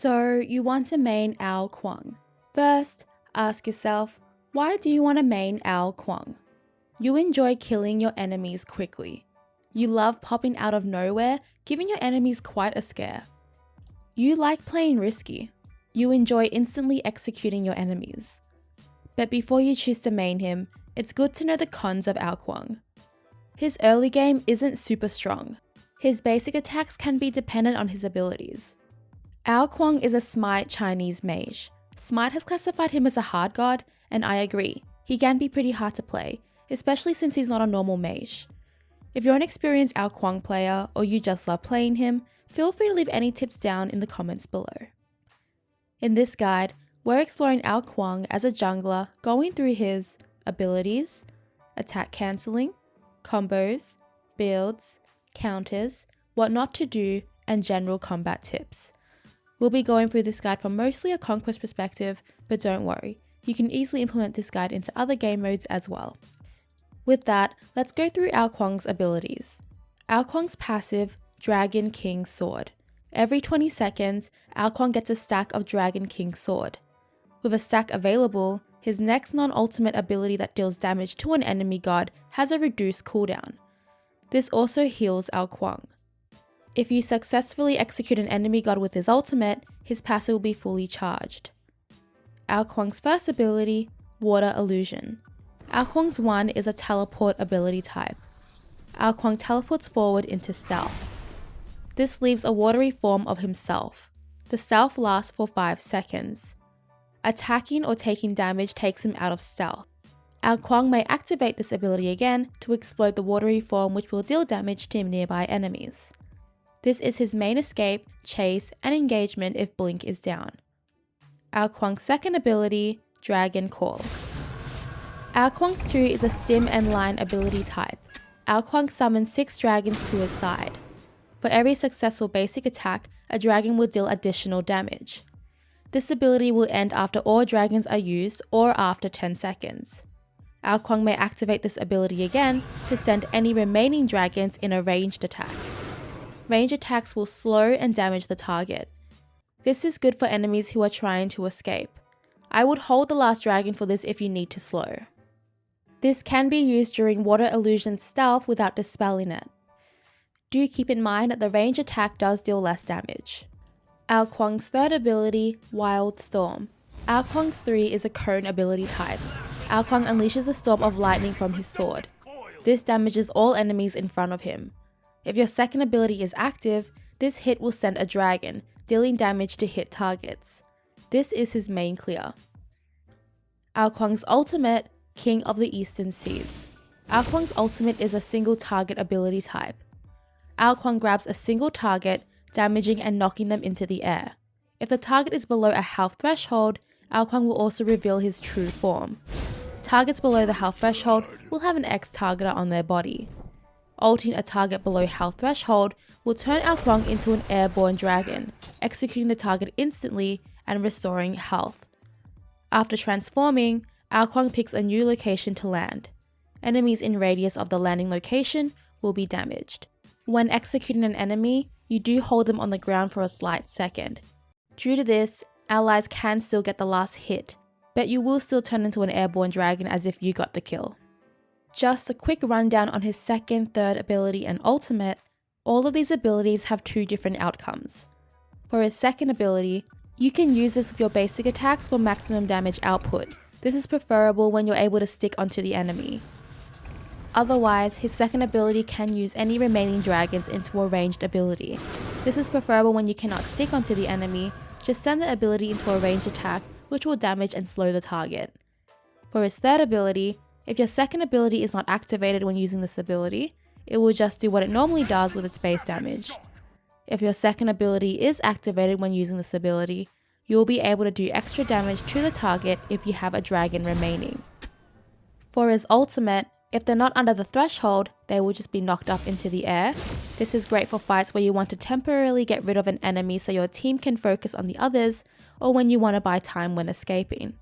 So you want to main Ao Kuang. First, ask yourself, why do you want to main Ao Kuang? You enjoy killing your enemies quickly. You love popping out of nowhere, giving your enemies quite a scare. You like playing risky. You enjoy instantly executing your enemies. But before you choose to main him, it's good to know the cons of Ao Kuang. His early game isn't super strong. His basic attacks can be dependent on his abilities. Ao Kuang is a SMITE Chinese mage. SMITE has classified him as a hard god, and I agree, he can be pretty hard to play, especially since he's not a normal mage. If you're an experienced Ao Kuang player, or you just love playing him, feel free to leave any tips down in the comments below. In this guide, we're exploring Ao Kuang as a jungler, going through his abilities, attack cancelling, combos, builds, counters, what not to do, and general combat tips. We'll be going through this guide from mostly a Conquest perspective, but don't worry, you can easily implement this guide into other game modes as well. With that, let's go through Ao Kuang's abilities. Ao Kuang's passive, Dragon King Sword. Every 20 seconds, Ao Kuang gets a stack of Dragon King Sword. With a stack available, his next non-ultimate ability that deals damage to an enemy god has a reduced cooldown. This also heals Ao Kuang. If you successfully execute an enemy god with his ultimate, his passive will be fully charged. Ao Kuang's first ability, Water Illusion. Ao Kuang's 1 is a teleport ability type. Ao Kuang teleports forward into stealth. This leaves a watery form of himself. The stealth lasts for 5 seconds. Attacking or taking damage takes him out of stealth. Ao Kuang may activate this ability again to explode the watery form, which will deal damage to nearby enemies. This is his main escape, chase, and engagement if blink is down. Ao Kuang's second ability, Dragon Call. Ao Kuang's 2 is a stim and line ability type. Ao Kuang summons 6 dragons to his side. For every successful basic attack, a dragon will deal additional damage. This ability will end after all dragons are used or after 10 seconds. Ao Kuang may activate this ability again to send any remaining dragons in a ranged attack. Range attacks will slow and damage the target. This is good for enemies who are trying to escape. I would hold the last dragon for this if you need to slow. This can be used during Water Illusion stealth without dispelling it. Do keep in mind that the range attack does deal less damage. Ao Kuang's third ability, Wild Storm. Ao Kuang's 3 is a cone ability type. Ao Kuang unleashes a storm of lightning from his sword. This damages all enemies in front of him. If your second ability is active, this hit will send a dragon, dealing damage to hit targets. This is his main clear. Ao Kuang's ultimate, King of the Eastern Seas. Ao Kuang's ultimate is a single target ability type. Ao Kuang grabs a single target, damaging and knocking them into the air. If the target is below a health threshold, Ao Kuang will also reveal his true form. Targets below the health threshold will have an X targeter on their body. Ulting a target below health threshold will turn Ao Kuang into an airborne dragon, executing the target instantly and restoring health. After transforming, Ao Kuang picks a new location to land. Enemies in radius of the landing location will be damaged. When executing an enemy, you do hold them on the ground for a slight second. Due to this, allies can still get the last hit, but you will still turn into an airborne dragon as if you got the kill. Just a quick rundown on his second, third ability and ultimate. All of these abilities have 2 different outcomes. For his second ability, you can use this with your basic attacks for maximum damage output. This is preferable when you're able to stick onto the enemy. Otherwise, his second ability can use any remaining dragons into a ranged ability. This is preferable when you cannot stick onto the enemy, just send the ability into a ranged attack, which will damage and slow the target. For his third ability, if your second ability is not activated when using this ability, it will just do what it normally does with its base damage. If your second ability is activated when using this ability, you will be able to do extra damage to the target if you have a dragon remaining. For his ultimate, if they're not under the threshold, they will just be knocked up into the air. This is great for fights where you want to temporarily get rid of an enemy so your team can focus on the others, or when you want to buy time when escaping.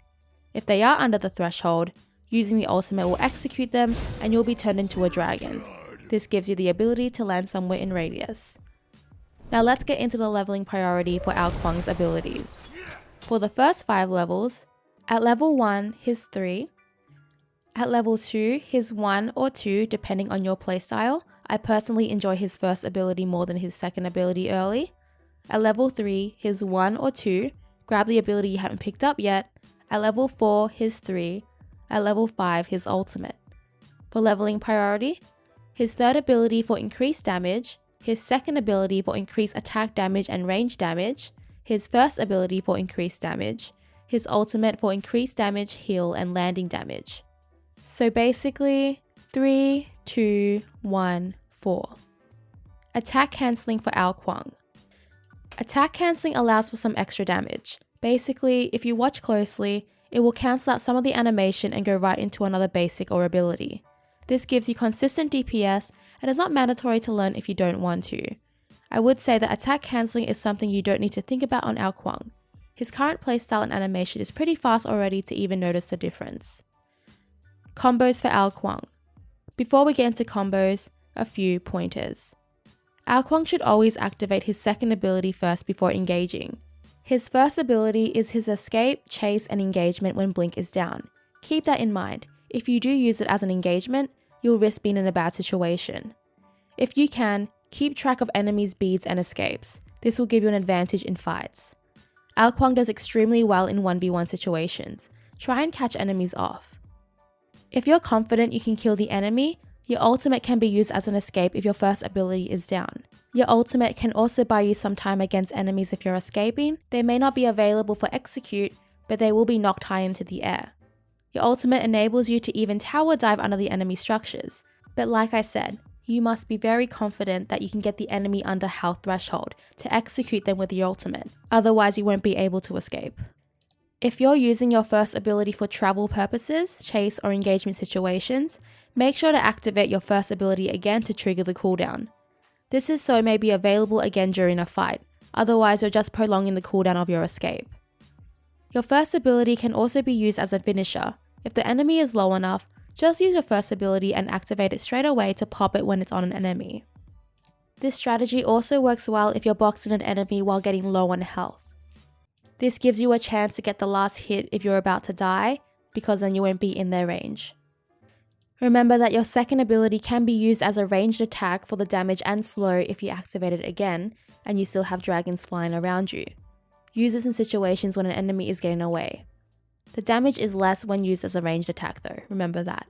If they are under the threshold, using the ultimate will execute them and you'll be turned into a dragon. This gives you the ability to land somewhere in radius. Now let's get into the leveling priority for Ao Kuang's abilities. For the first 5 levels, at level 1, his 3. At level 2, his 1 or 2 depending on your playstyle. I personally enjoy his first ability more than his second ability early. At level 3, his 1 or 2, grab the ability you haven't picked up yet. At level 4, his 3. At level 5, his ultimate. For leveling priority, his third ability for increased damage, his second ability for increased attack damage and range damage, his first ability for increased damage, his ultimate for increased damage, heal, and landing damage. So basically, 3, 2, 1, 4. Attack cancelling for Ao Kuang. Attack cancelling allows for some extra damage. Basically, if you watch closely, it will cancel out some of the animation and go right into another basic or ability. This gives you consistent DPS and is not mandatory to learn if you don't want to. I would say that attack cancelling is something you don't need to think about on Ao Kuang. His current playstyle and animation is pretty fast already to even notice the difference. Combos for Ao Kuang. Before we get into combos, a few pointers. Ao Kuang should always activate his second ability first before engaging. His first ability is his escape, chase, and engagement when blink is down. Keep that in mind. If you do use it as an engagement, you'll risk being in a bad situation. If you can, keep track of enemies' beads and escapes. This will give you an advantage in fights. Ao Kuang does extremely well in 1v1 situations. Try and catch enemies off. If you're confident you can kill the enemy, your ultimate can be used as an escape if your first ability is down. Your ultimate can also buy you some time against enemies if you're escaping. They may not be available for execute, but they will be knocked high into the air. Your ultimate enables you to even tower dive under the enemy structures. But like I said, you must be very confident that you can get the enemy under health threshold to execute them with your ultimate. Otherwise, you won't be able to escape. If you're using your first ability for travel purposes, chase, or engagement situations, make sure to activate your first ability again to trigger the cooldown. This is so it may be available again during a fight, otherwise you're just prolonging the cooldown of your escape. Your first ability can also be used as a finisher. If the enemy is low enough, just use your first ability and activate it straight away to pop it when it's on an enemy. This strategy also works well if you're boxing an enemy while getting low on health. This gives you a chance to get the last hit if you're about to die, because then you won't be in their range. Remember that your second ability can be used as a ranged attack for the damage and slow if you activate it again, and you still have dragons flying around you. Use this in situations when an enemy is getting away. The damage is less when used as a ranged attack though, remember that.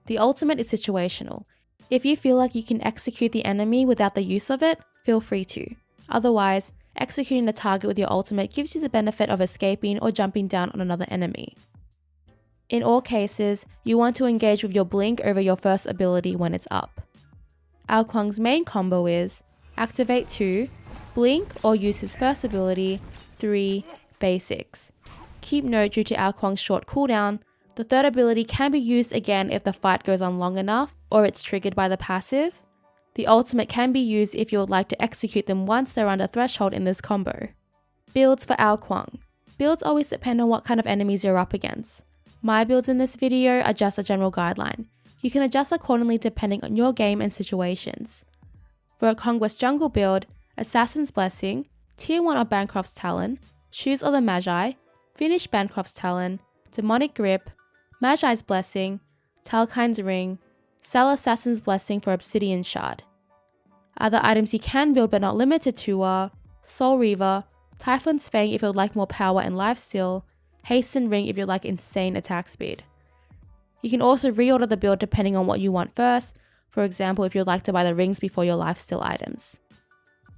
The ultimate is situational. If you feel like you can execute the enemy without the use of it, feel free to. Otherwise, executing the target with your ultimate gives you the benefit of escaping or jumping down on another enemy. In all cases, you want to engage with your blink over your first ability when it's up. Ao Kuang's main combo is activate 2, blink or use his first ability, 3, basics. Keep note due to Ao Kuang's short cooldown, the third ability can be used again if the fight goes on long enough or it's triggered by the passive. The ultimate can be used if you would like to execute them once they're under threshold in this combo. Builds for Ao Kuang. Builds always depend on what kind of enemies you're up against. My builds in this video are just a general guideline. You can adjust accordingly depending on your game and situations. For a Conquest jungle build, Assassin's Blessing, Tier 1 of Bancroft's Talon, Shoes of the Magi, Finish Bancroft's Talon, Demonic Grip, Magi's Blessing, Talkine's Ring, sell Assassin's Blessing for Obsidian Shard. Other items you can build but not limited to are Soul Reaver, Typhon's Fang if you would like more power and lifesteal, Hasten Ring if you like insane attack speed. You can also reorder the build depending on what you want first, for example if you'd like to buy the rings before your lifesteal items.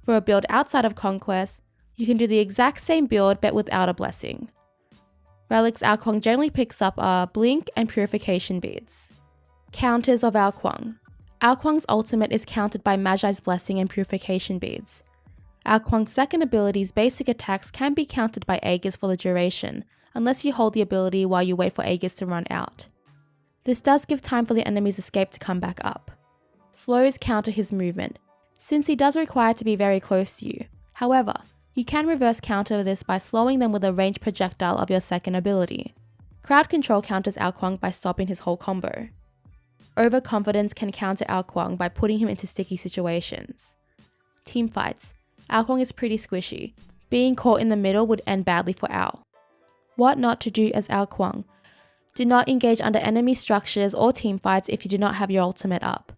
For a build outside of Conquest, you can do the exact same build but without a blessing. Relics Ao Kuang generally picks up are Blink and Purification Beads. Counters of Ao Kuang. Ao Kuang's ultimate is countered by Magi's Blessing and Purification Beads. Ao Kuang's second ability's basic attacks can be countered by Aegis for the duration, unless you hold the ability while you wait for Aegis to run out. This does give time for the enemy's escape to come back up. Slows counter his movement, since he does require to be very close to you. However, you can reverse counter this by slowing them with a ranged projectile of your second ability. Crowd control counters Ao Kuang by stopping his whole combo. Overconfidence can counter Ao Kuang by putting him into sticky situations. Teamfights. Ao Kuang is pretty squishy. Being caught in the middle would end badly for Ao. What not to do as Ao Kuang. Do not engage under enemy structures or teamfights if you do not have your ultimate up.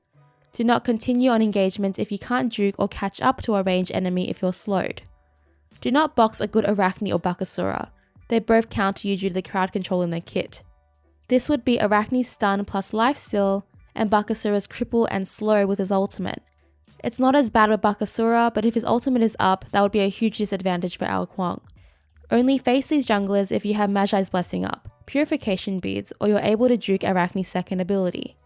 Do not continue on engagements if you can't juke or catch up to a ranged enemy if you're slowed. Do not box a good Arachne or Bakasura. They both counter you due to the crowd control in their kit. This would be Arachne's stun plus life steal, and Bakasura's cripple and slow with his ultimate. It's not as bad with Bakasura, but if his ultimate is up, that would be a huge disadvantage for Ao Kuang. Only face these junglers if you have Magi's Blessing up, Purification Beads, or you're able to juke Arachne's second ability.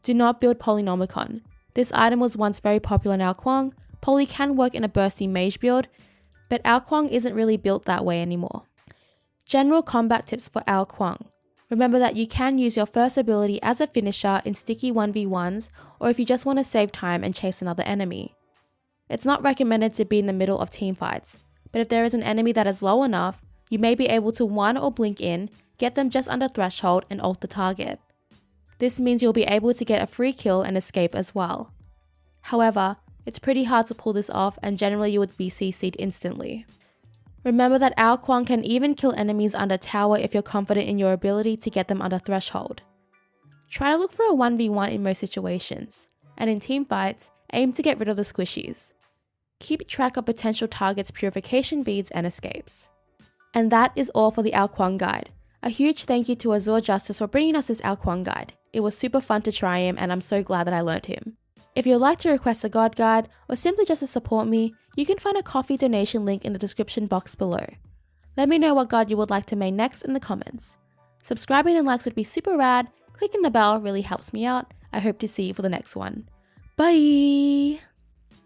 Do not build Polynomicon. This item was once very popular in Ao Kuang. Poly can work in a bursty mage build, but Ao Kuang isn't really built that way anymore. General combat tips for Ao Kuang. Remember that you can use your first ability as a finisher in sticky 1v1s, or if you just want to save time and chase another enemy. It's not recommended to be in the middle of teamfights, but if there is an enemy that is low enough, you may be able to one or blink in, get them just under threshold and ult the target. This means you'll be able to get a free kill and escape as well. However, it's pretty hard to pull this off and generally you would be CC'd instantly. Remember that Ao Kuang can even kill enemies under tower if you're confident in your ability to get them under threshold. Try to look for a 1v1 in most situations, and in teamfights, aim to get rid of the squishies. Keep track of potential targets' purification beads and escapes. And that is all for the Ao Kuang guide. A huge thank you to Azure Justice for bringing us this Ao Kuang guide. It was super fun to try him and I'm so glad that I learned him. If you'd like to request a god guide or simply just to support me, you can find a coffee donation link in the description box below. Let me know what god you would like to main next in the comments. Subscribing and likes would be super rad, clicking the bell really helps me out. I hope to see you for the next one. Bye!